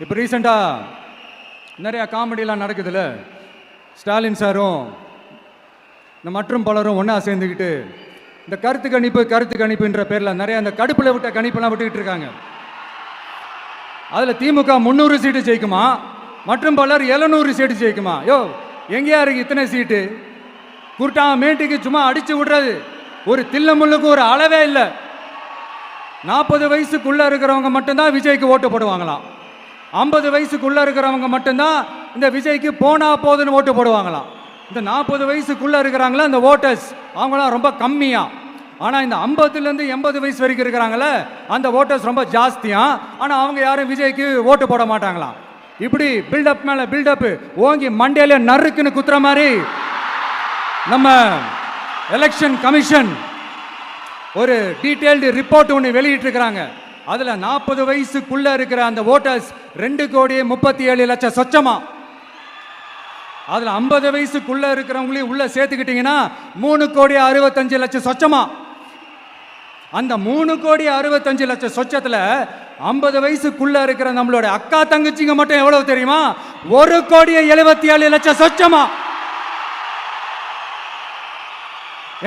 இப்போ ரீசெண்டாக நிறையா காமெடியெலாம் நடக்குதுல்ல. ஸ்டாலின் சாரும் இந்த மற்றும் பலரும் ஒன்றா சேர்ந்துக்கிட்டு இந்த கருத்து கணிப்புன்ற பேரில் நிறைய அந்த கடுப்பில் விட்ட கணிப்பெல்லாம் விட்டுக்கிட்டு இருக்காங்க. அதில் திமுக 300 சீட்டு ஜெயிக்குமா, மற்றும் பலர் 700 சீட்டு ஜெயிக்குமா? யோ, எங்கேயா இருக்கு இத்தனை சீட்டு? குருட்டா மேட்டுக்கு சும்மா அடிச்சு விடுறது, ஒரு தில்லமுள்ளுக்கு ஒரு அளவே இல்லை. 40 வயசுக்குள்ளே இருக்கிறவங்க மட்டும்தான் விஜய்க்கு ஓட்டு போடுவாங்களாம். 50 வயசுக்குள்ளே இருக்கிறவங்க மட்டும்தான் இந்த விஜய்க்கு போனா போதுன்னு ஓட்டு போடுவாங்களாம். இந்த 40 வயசுக்குள்ளே இருக்கிறாங்களா இந்த ஓட்டர்ஸ், அவங்களாம் ரொம்ப கம்மியா. ஆனால் இந்த 50லேருந்து 80 வயசு வரைக்கும் இருக்கிறாங்களே அந்த ஓட்டர்ஸ் ரொம்ப ஜாஸ்தியா. ஆனால் அவங்க யாரும் விஜய்க்கு ஓட்டு போட மாட்டாங்களாம். இப்படி பில்டப் மேலே பில்டப் ஓங்கி மண்டையில நறுக்குன்னு குத்துற மாதிரி நம்ம எலெக்ஷன் கமிஷன் ஒரு டீட்டெயில்டு ரிப்போர்ட் ஒன்று வெளியிட்டிருக்கிறாங்க. அதில் 40 வயசுக்குள்ள இருக்கிற அந்த ஓட்டர்ஸ் 2,37,00,000 சொச்சமா. அதில் 50 வயசுக்குள்ள இருக்கிறவங்களையும் உள்ள சேர்த்துக்கிட்டீங்கன்னா 3,65,00,000 சொச்சமா. அந்த 3,65,00,000 சொச்சத்தில் 50 வயசுக்குள்ள இருக்கிற நம்மளோட அக்கா தங்கச்சிங்க மட்டும் எவ்வளவு தெரியுமா? 1,77,00,000 சொச்சமா.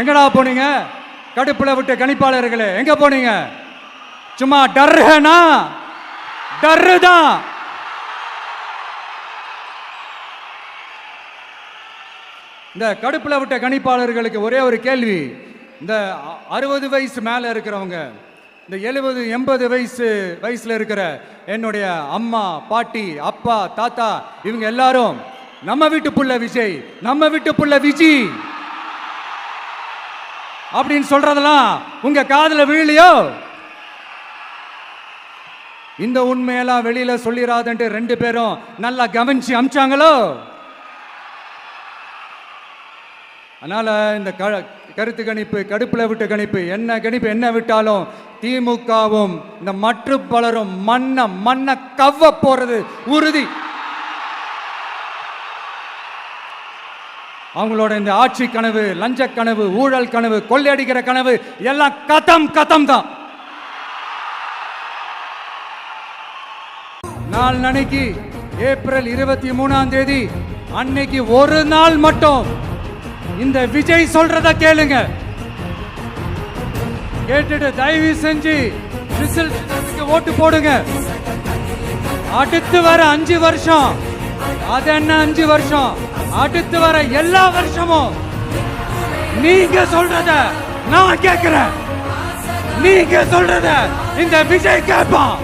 எங்கடா போனீங்க கடுப்புல விட்ட கணிப்பாளர்களே? எங்க போனீங்க? சும்மா டர்னா டர்தான். இந்த கடுப்புல விட்ட கணிப்பாளர்களுக்கு ஒரே ஒரு கேள்வி. இந்த 60 வயசு மேல இருக்கிறவங்க, இந்த 70-80 வயசுல இருக்கிற என்னுடைய அம்மா, பாட்டி, அப்பா, தாத்தா, இவங்க எல்லாரும் நம்ம வீட்டு புள்ள விஜய், நம்ம வீட்டு புள்ள விஜி அப்படின்னு சொல்றதெல்லாம் உங்க காதுல விழலையோ? இந்த உண்மையெல்லாம் வெளியில சொல்லிராதன்ட்டு 2 பேரும் நல்லா கவனிச்சு அமிச்சாங்களோ? அதனால இந்த கருத்து கணிப்பு, கடுப்புல விட்ட கணிப்பு என்ன விட்டாலும் திமுகவும் இந்த மற்ற பலரும் மண்ண கவ்வ போறது உறுதி. அவங்களோட இந்த ஆட்சி கனவு, லஞ்ச கனவு, ஊழல் கனவு, கொள்ளையடிக்கிற கனவு எல்லாம் கதம் தான். நாளைக்கு ஏப்ரல் 23ஆம் தேதி அன்னைக்கு ஒரு நாள் மட்டும் இந்த விஜய் சொல்றத கேளுங்க. கேட்டுட்டு தயவு செஞ்சு ஓட்டு போடுங்க. அடுத்து வர 5 வருஷம், அது என்ன 5 வருஷம், அடுத்து வர எல்லா வருஷமும் நீங்க சொல்றத நான் கேட்கிறேன், நீங்க சொல்றத இந்த விஜய் கேட்பான்.